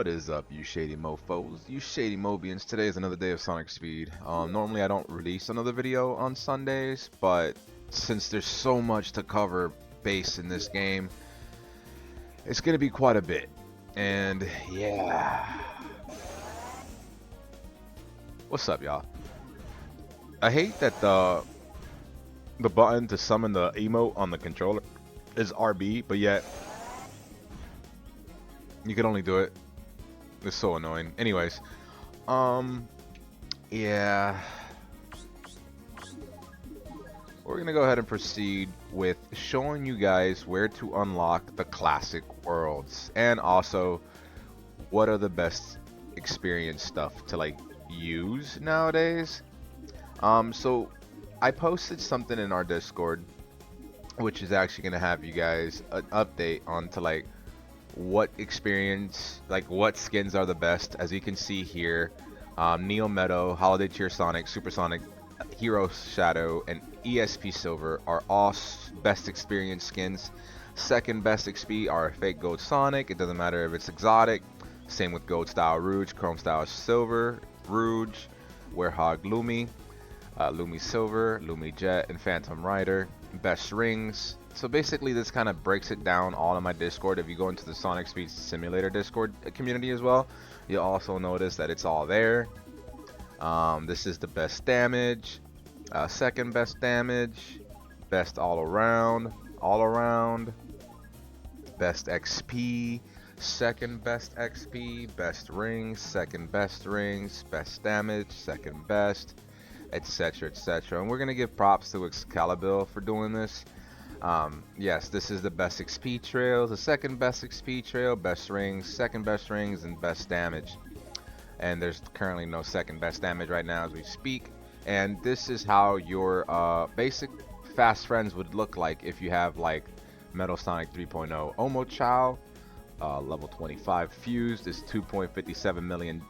What is up, you shady mofos, you shady Mobians? Today is another day of Sonic Speed. Normally I don't release another video on Sundays, but since there's so much to cover base in this game, it's gonna be quite a bit. And yeah. What's up, y'all? I hate that the button to summon the emote on the controller is RB, but yet you can only do it. It's so annoying. Anyways, yeah. We're gonna go ahead and proceed with showing you guys where to unlock the classic worlds and also what are the best experience stuff to like use nowadays. So I posted something in our Discord, which is actually gonna have you guys an update onto like what experience, like what skins are the best. As you can see here, Neo Meadow, Holiday Tier Sonic, Supersonic, Hero Shadow, and ESP Silver are all best experience skins. Second best XP are Fake Gold Sonic. It doesn't matter if it's exotic. Same with Gold Style Rouge, Chrome Style Silver, Rouge, Werehog Lumi, Lumi Silver, Lumi Jet, and Phantom Rider. Best rings. So basically this kind of breaks it down all in my Discord. If you go into the Sonic Speed Simulator Discord community as well, you'll also notice that it's all there. This is the best damage, second best damage, best all around, best XP, second best XP, best rings, second best rings, best damage, second best, etc, etc. And we're gonna give props to Excalibur for doing this. Yes, this is the best XP trail, the second best XP trail, best rings, second best rings, and best damage. And there's currently no second best damage right now as we speak. And this is how your basic fast friends would look like if you have like Metal Sonic 3.0 Omo Chow, level 25 fused is 2.57 million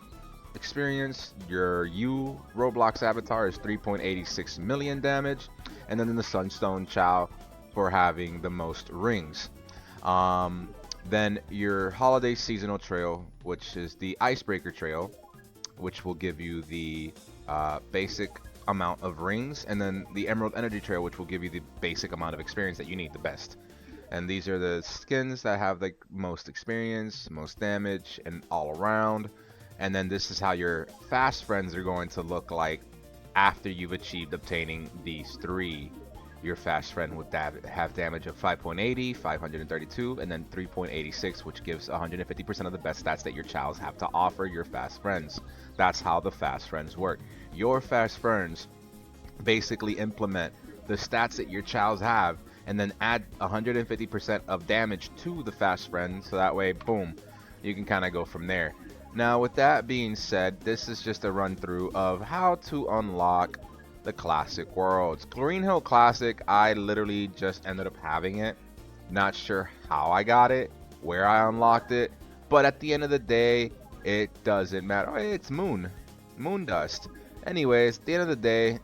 experience. Your U Roblox avatar is 3.86 million damage, and then in the Sunstone Chow for having the most rings. Then your holiday seasonal trail, which is the icebreaker trail, which will give you the basic amount of rings, and then the emerald energy trail, which will give you the basic amount of experience that you need the best. And these are the skins that have the most experience, most damage, and all around. And then this is how your fast friends are going to look like after you've achieved obtaining these three. Your fast friend would have damage of 5.80, 532, and then 3.86, which gives 150% of the best stats that your chows have to offer your fast friends. That's how the fast friends work. Your fast friends basically implement the stats that your chows have and then add 150% of damage to the fast friend, so that way, boom, you can kind of go from there. Now, with that being said, this is just a run through of how to unlock the classic worlds. Green Hill Classic, I literally just ended up having it. Not sure how I got it, where I unlocked it, but at the end of the day, it doesn't matter. Oh, it's moon dust. Anyways, at the end of the day,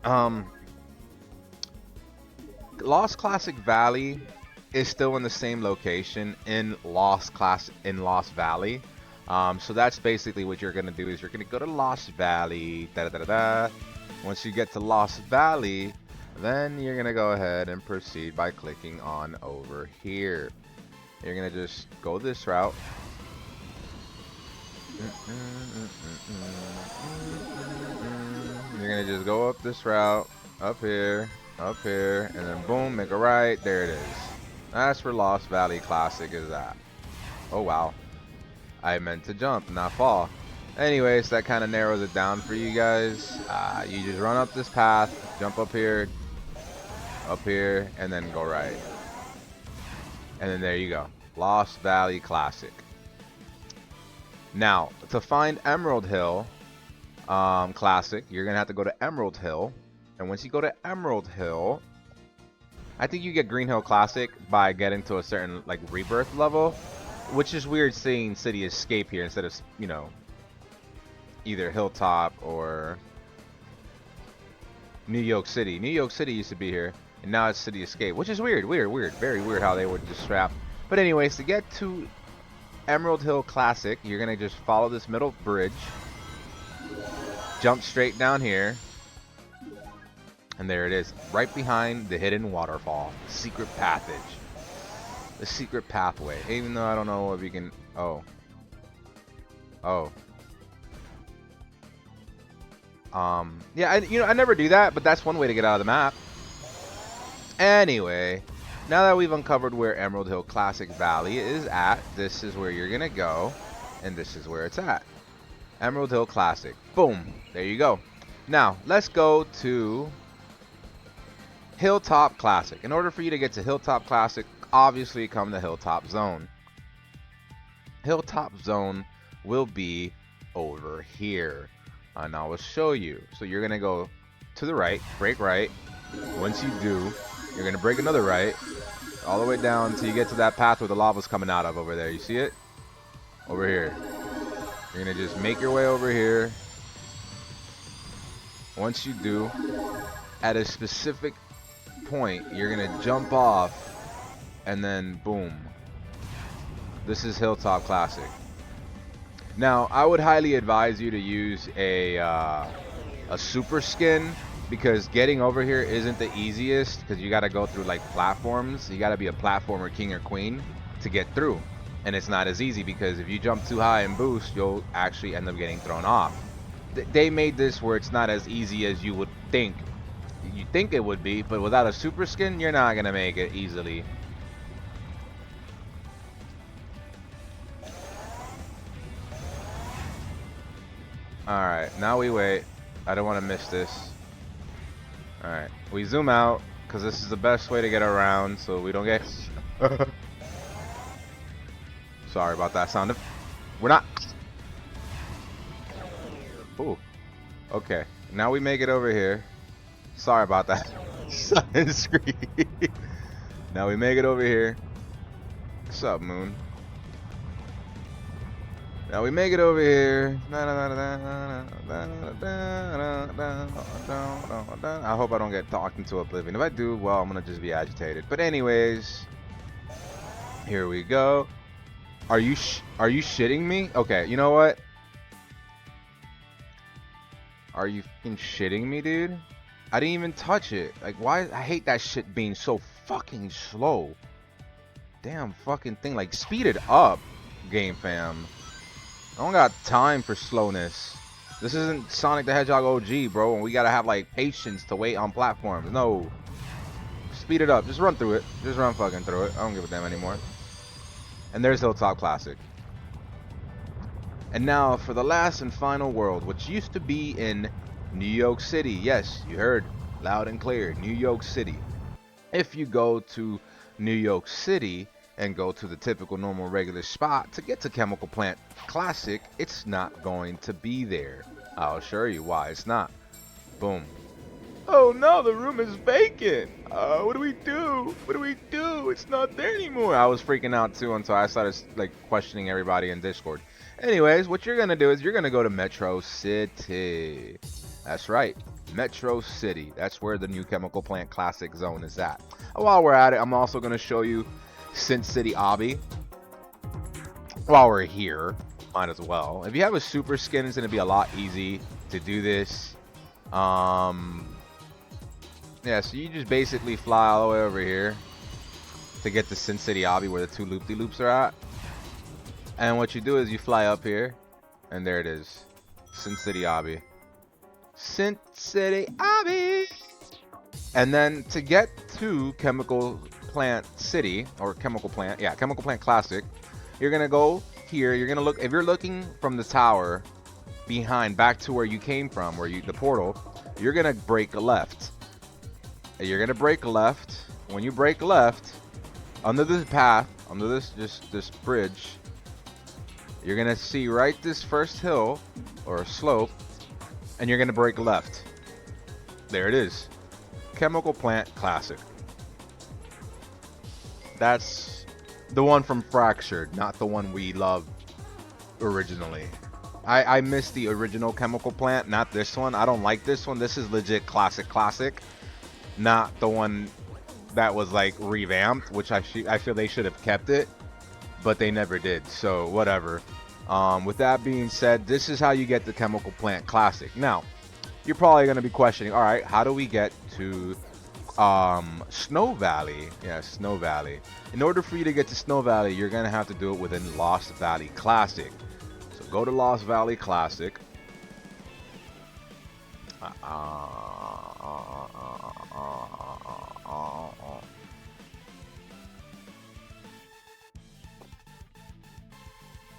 Lost Classic Valley is still in the same location in Lost Valley. So that's basically what you're gonna do is you're gonna go to Lost Valley. Once you get to Lost Valley, then you're gonna go ahead and proceed by clicking on over here. You're gonna just go this route. You're gonna just go up this route, up here, and then boom, make a right. There it is. That's where Lost Valley Classic is at. Oh wow, I meant to jump, not fall. Anyways, that kind of narrows it down for you guys. You just run up this path, jump up here, and then go right. And then there you go. Lost Valley Classic. Now, to find Emerald Hill Classic, you're going to have to go to Emerald Hill. And once you go to Emerald Hill, I think you get Green Hill Classic by getting to a certain like rebirth level, which is weird seeing City Escape here instead of, you know, either Hilltop or New York City. New York City used to be here, and now it's City Escape, which is weird, very weird how they would just strap. But anyways, to get to Emerald Hill Classic, you're gonna just follow this middle bridge, jump straight down here, and there it is, right behind the hidden waterfall, secret passage, the secret pathway. Even though I don't know if you can. Oh. Yeah, I never do that, but that's one way to get out of the map. Anyway, now that we've uncovered where Emerald Hill Classic Valley is at, this is where you're gonna go, and this is where it's at. Emerald Hill Classic. Boom. There you go. Now, let's go to Hilltop Classic. In order for you to get to Hilltop Classic, obviously come to Hilltop Zone. Hilltop Zone will be over here. And I will show you. So you're going to go to the right, break right. Once you do, you're going to break another right, all the way down until you get to that path where the lava's coming out of over there. You see it? Over here. You're going to just make your way over here. Once you do, at a specific point, you're going to jump off, and then boom. This is Hilltop Classic. Now, I would highly advise you to use a super skin, because getting over here isn't the easiest, because you got to go through like platforms. You got to be a platformer king or queen to get through, and it's not as easy, because if you jump too high and boost, you'll actually end up getting thrown off. They made this where it's not as easy as you would think. You think it would be, but without a super skin, you're not gonna make it easily. Alright, now we wait. I don't want to miss this. Alright, we zoom out, because this is the best way to get around, so we don't get... Sorry about that sound. We're not... Ooh. Okay, now we make it over here. Sorry about that. Silent screen. Now we make it over here. What's up, Moon? Now we make it over here. I hope I don't get talked into oblivion. If I do, well, I'm gonna just be agitated. But anyways, here we go. Are you shitting me? Okay, you know what? Are you fucking shitting me, dude? I didn't even touch it. Like, why? I hate that shit being so fucking slow. Damn fucking thing. Like, speed it up, game fam. I don't got time for slowness. This isn't Sonic the Hedgehog OG, bro, and we gotta have like patience to wait on platforms. No. Speed it up. Just run through it. Just run fucking through it. I don't give a damn anymore. And there's Hilltop Classic. And now for the last and final world, which used to be in New York City. Yes, you heard loud and clear. New York City. If you go to New York City and go to the typical normal regular spot to get to Chemical Plant Classic, it's not going to be there. I'll show you why it's not. Boom. Oh no, the room is vacant. What do we do? What do we do? It's not there anymore. I was freaking out too until I started like questioning everybody in Discord. Anyways, what you're gonna do is you're gonna go to Metro City. That's right, Metro City. That's where the new Chemical Plant Classic Zone is at. While we're at it, I'm also gonna show you Sin City Obby. While we're here, might as well. If you have a super skin, it's gonna be a lot easy to do this. Yeah, so you just basically fly all the way over here to get to Sin City Obby, where the two loop-de-loops are at. And what you do is you fly up here, and there it is, Sin City Obby. Sin City Obby. And then to get to Chemical Plant City, or Chemical Plant, yeah, Chemical Plant Classic, you're gonna go here. You're gonna look. If you're looking from the tower behind, back to where you came from, where the portal, you're gonna break left. You're gonna break left. When you break left, under this path, under this bridge, you're gonna see right this first hill or slope, and you're gonna break left. There it is, Chemical Plant Classic. That's the one from Fractured, not the one we loved originally. I miss the original Chemical Plant, not this one. I don't like this one. This is legit classic, not the one that was like revamped, which I feel they should have kept it. but they never did. So whatever. With that being said, this is how you get the Chemical Plant Classic. Now, you're probably gonna be questioning, all right, how do we get to Snow Valley? Yeah, Snow Valley. In order for you to get to Snow Valley, you're gonna have to do it within Lost Valley Classic. So go to Lost Valley Classic.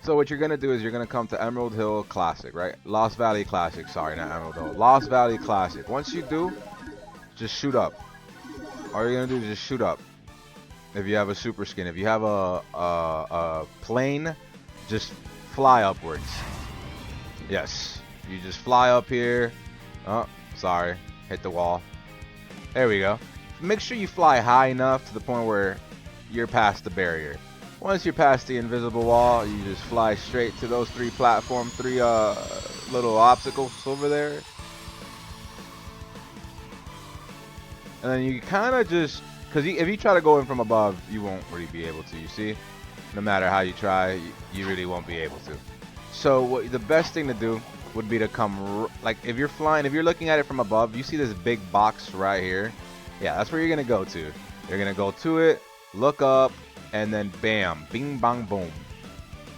So what you're gonna do is you're gonna come to Emerald Hill Classic, right? Lost Valley Classic. Sorry, not Emerald Hill. Lost Valley Classic. Once you do, just shoot up. All you're gonna do is just shoot up. If you have a super skin, if you have a plane, just fly upwards. Yes, you just fly up here. Oh, sorry, hit the wall. There we go. Make sure you fly high enough to the point where you're past the barrier. Once you're past the invisible wall, you just fly straight to those three little obstacles over there. And then you kind of just, because if you try to go in from above, you won't really be able to, you see? No matter how you try, you really won't be able to. So the best thing to do would be to come, like if you're flying, if you're looking at it from above, you see this big box right here? Yeah, that's where you're going to go to. You're going to go to it, look up, and then bam, bing bang boom.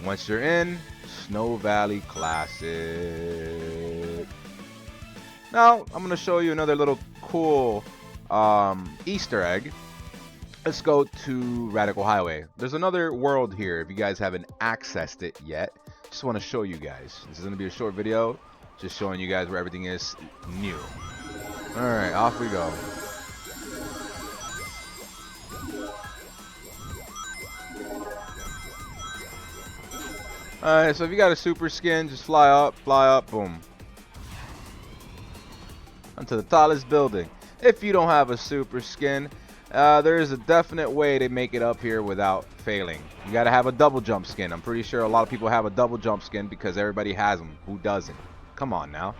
Once you're in, Snow Valley Classic. Now, I'm going to show you another little cool Easter egg. Let's go to Radical Highway. There's another world here if you guys haven't accessed it yet. Just want to show you guys. This is going to be a short video, just showing you guys where everything is new. Alright, off we go. Alright, so if you got a super skin, just fly up, boom. Onto the tallest building. If you don't have a super skin, there is a definite way to make it up here without failing. You gotta have a double jump skin. I'm pretty sure a lot of people have a double jump skin because everybody has them. Who doesn't? Come on now.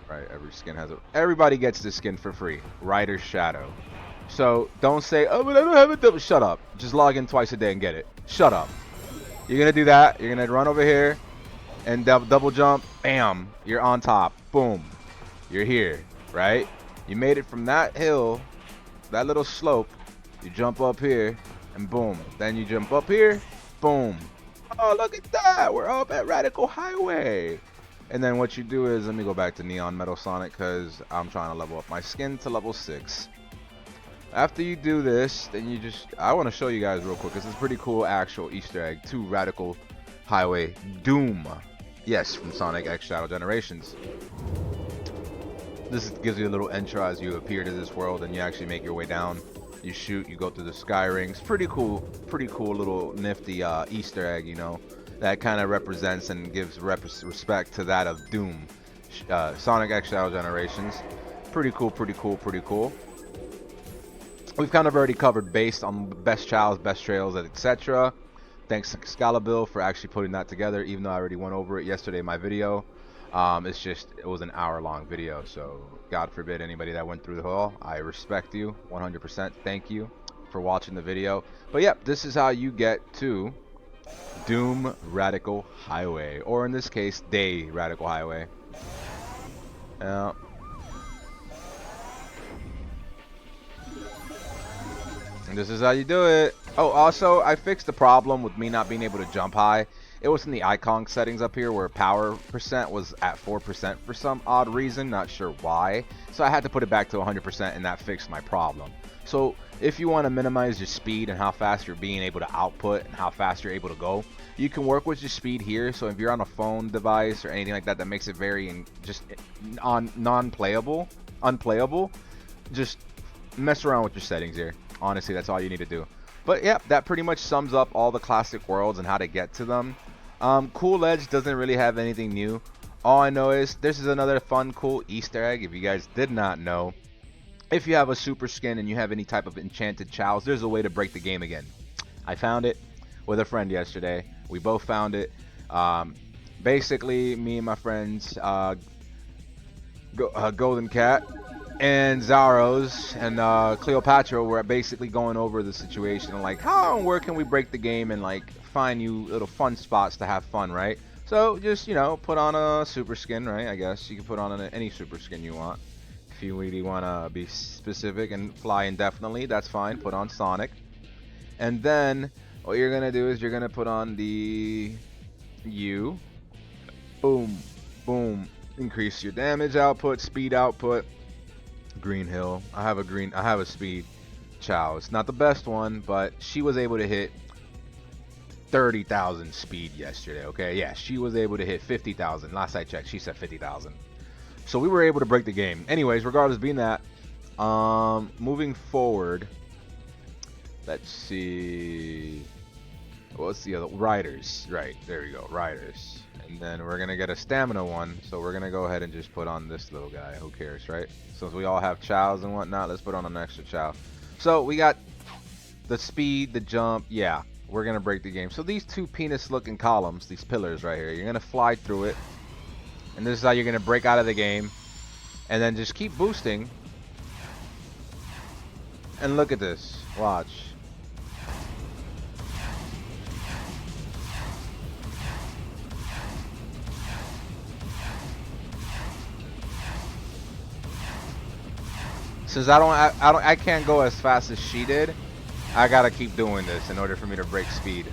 Right, every skin has a... Everybody gets this skin for free. Rider Shadow. So don't say, oh, but I don't have a double... Shut up. Just log in twice a day and get it. Shut up. You're gonna do that. You're gonna run over here and double jump. Bam. You're on top. Boom. You're here, right? You made it from that hill, that little slope. You jump up here, and boom. Then you jump up here, boom. Oh, look at that. We're up at Radical Highway. And then what you do is, let me go back to Neon Metal Sonic because I'm trying to level up my skin to level 6. After you do this, then you just, I want to show you guys real quick. This is a pretty cool actual Easter egg to Radical Highway Doom. Yes, from Sonic X Shadow Generations. This gives you a little intro as you appear to this world and you actually make your way down. You shoot, you go through the sky rings. Pretty cool little nifty Easter egg, you know, that kind of represents and gives respect to that of Doom. Sonic X Shadow Generations. Pretty cool. We've kind of already covered based on best childs, best trails, etc. Thanks to Scalabill for actually putting that together, even though I already went over it yesterday in my video. It was an hour-long video, so God forbid anybody that went through the whole. I respect you 100%. Thank you for watching the video. But yeah, this is how you get to Doom Radical Highway, or in this case, Day Radical Highway. And this is how you do it. Oh, also, I fixed the problem with me not being able to jump high. It was in the icon settings up here where power percent was at 4% for some odd reason, not sure why. So I had to put it back to 100% and that fixed my problem. So if you want to minimize your speed and how fast you're being able to output and how fast you're able to go, you can work with your speed here. So if you're on a phone device or anything like that that makes it very just unplayable, just mess around with your settings here. Honestly, that's all you need to do. But yeah, that pretty much sums up all the classic worlds and how to get to them. Cool Edge doesn't really have anything new. All I know is this is another fun, cool Easter egg. If you guys did not know, if you have a super skin and you have any type of enchanted chows, there's a way to break the game again. I found it with a friend yesterday. We both found it. Basically, me and my friends, Golden Cat, and Zaros and Cleopatra were basically going over the situation and like, how and where can we break the game and like find you little fun spots to have fun, right? So just, you know, put on a super skin, right? I guess you can put on any super skin you want. If you really want to be specific and fly indefinitely, that's fine. Put on Sonic. And then what you're gonna do is you're gonna put on the U. Boom, boom. Increase your damage output, speed output. Green Hill. I have a speed Chow. It's not the best one, but she was able to hit 30,000 speed yesterday. Okay, yeah, she was able to hit 50,000. Last I checked, she said 50,000. So we were able to break the game. Anyways, regardless of being that, moving forward, let's see. What's the other? Riders. Right, there we go. Riders. And then we're going to get a stamina one. So we're going to go ahead and just put on this little guy. Who cares, right? Since we all have chows and whatnot, let's put on an extra chow. So we got the speed, the jump. Yeah, we're going to break the game. So these two penis-looking columns, these pillars right here, you're going to fly through it. And this is how you're going to break out of the game. And then just keep boosting. And look at this. Watch. Since I can't go as fast as she did, I gotta keep doing this in order for me to break speed.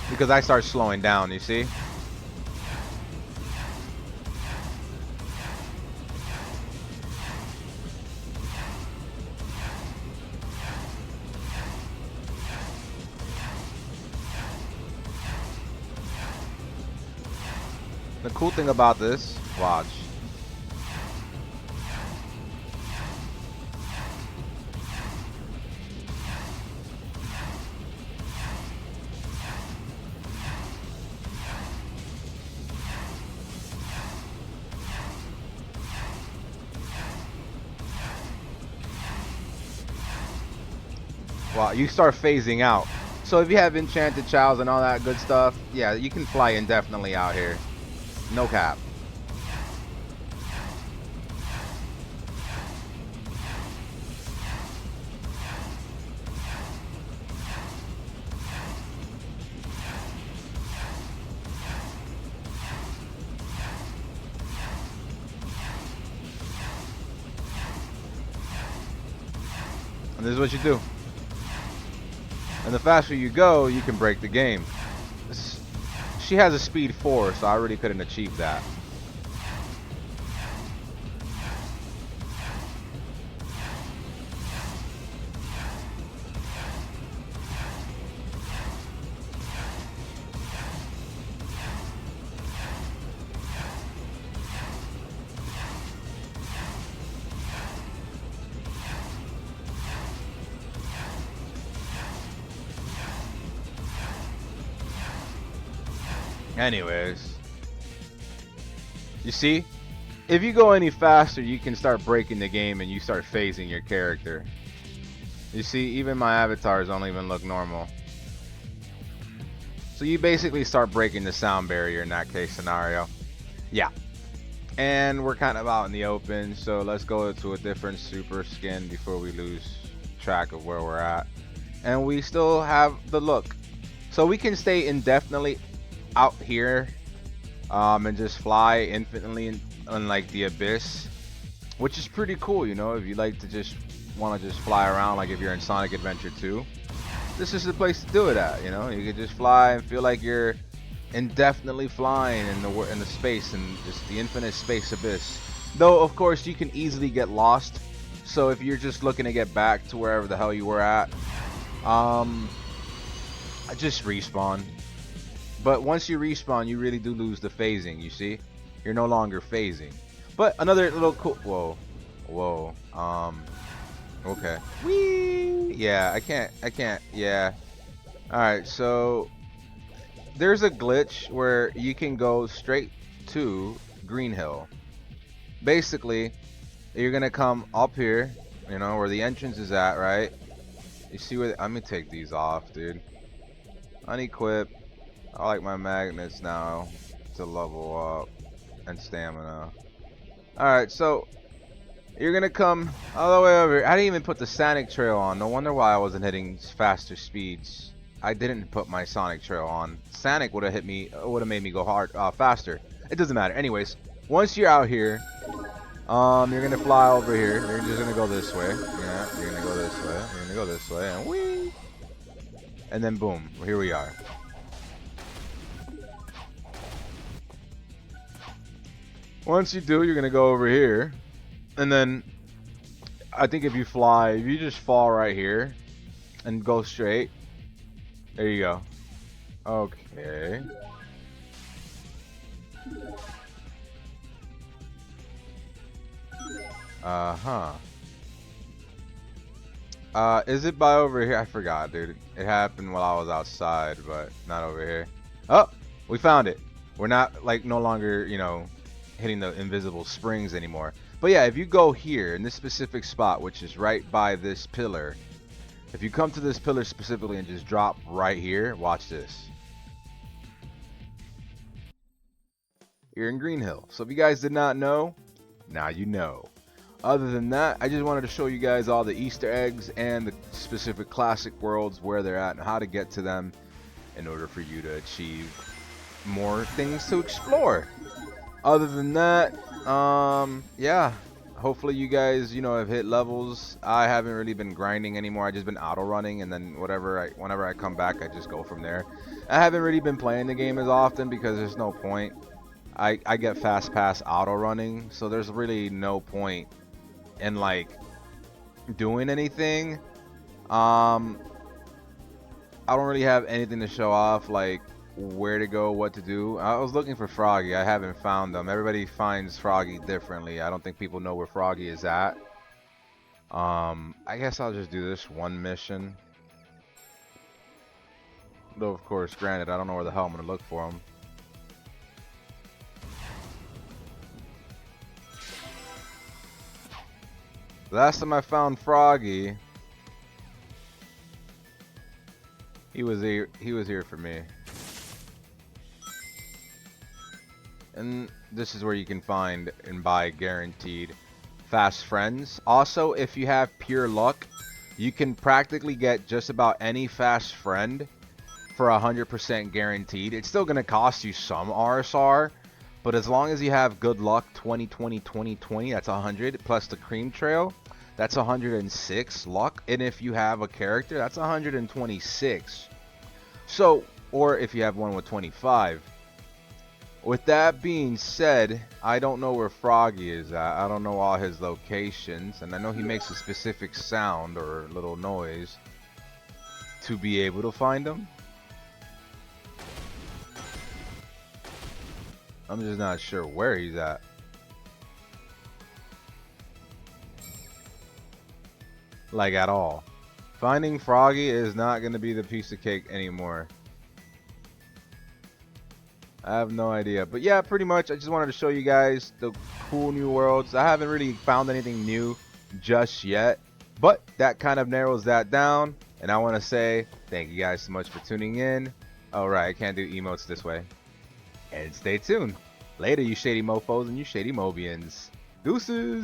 Because I start slowing down, you see? The cool thing about this, watch. Wow, you start phasing out. So if you have enchanted chows and all that good stuff, yeah, you can fly indefinitely out here. No cap. And this is what you do. And the faster you go, you can break the game. She has a speed 4, so I really couldn't achieve that. Anyways, you see, if you go any faster, you can start breaking the game and you start phasing your character. You see, even my avatars don't even look normal. So you basically start breaking the sound barrier in that case scenario. Yeah. And we're kind of out in the open, so let's go to a different super skin before we lose track of where we're at. And we still have the look. So we can stay indefinitely out here and just fly infinitely in like the abyss, which is pretty cool, you know, if you like to just want to just fly around, like if you're in Sonic Adventure 2, this is the place to do it at. You know, you can just fly and feel like you're indefinitely flying in the space and just the infinite space abyss. Though of course you can easily get lost, so if you're just looking to get back to wherever the hell you were at, just respawn. But once you respawn, you really do lose the phasing, you see? You're no longer phasing. But another little cool... Whoa. Okay. Whee! Yeah, I can't... Yeah. Alright, so... There's a glitch where you can go straight to Green Hill. Basically, you're gonna come up here, you know, where the entrance is at, right? You see where... I'm gonna take these off, dude. Unequip. I like my magnets now to level up and stamina. Alright, so you're gonna come all the way over here. I didn't even put the Sonic Trail on. No wonder why I wasn't hitting faster speeds. I didn't put my Sonic Trail on. Sonic would have hit me, would have made me go hard, faster. It doesn't matter. Anyways, once you're out here, you're gonna fly over here. You're just gonna go this way. Yeah, you're gonna go this way. You're gonna go this way, and whee! And then boom, here we are. Once you do, you're gonna go over here, and then I think if you fly, if you just fall right here and go straight, there you go. Okay. Uh-huh. Is it by over here? I forgot, dude. It happened while I was outside, but not over here. Oh, we found it. We're not, like, no longer, you know, hitting the invisible springs anymore. But yeah, if you go here in this specific spot, which is right by this pillar, if you come to this pillar specifically and just drop right here, watch this. You're in Green Hill. So if you guys did not know, now you know. Other than that, I just wanted to show you guys all the Easter eggs and the specific classic worlds, where they're at and how to get to them in order for you to achieve more things to explore. Other than that, yeah, hopefully you guys, you know, have hit levels. I haven't really been grinding anymore. I just been auto running, and then whenever I come back, I just go from there. I haven't really been playing the game as often because there's no point. I get fast pass auto running, so there's really no point in like doing anything. I don't really have anything to show off, like where to go, what to do. I was looking for Froggy. I haven't found them. Everybody finds Froggy differently. I don't think people know where Froggy is at. I guess I'll just do this one mission. Though, of course, granted, I don't know where the hell I'm gonna look for him. Last time I found Froggy, he was here for me. And this is where you can find and buy guaranteed fast friends. Also, if you have pure luck, you can practically get just about any fast friend for 100% guaranteed. It's still going to cost you some RSR, but as long as you have good luck, 20, 20, 20, 20, that's 100, plus the cream trail, that's 106 luck. And if you have a character, that's 126. So, or if you have one with 25. With that being said, I don't know where Froggy is at. I don't know all his locations, and I know he makes a specific sound or little noise to be able to find him. I'm just not sure where he's at. Like, at all. Finding Froggy is not going to be the piece of cake anymore. I have no idea. But yeah, pretty much I just wanted to show you guys the cool new worlds. I haven't really found anything new just yet, but that kind of narrows that down. And I want to say thank you guys so much for tuning in. Alright, I can't do emotes this way. And stay tuned. Later, you shady mofos and you shady Mobians. Deuces!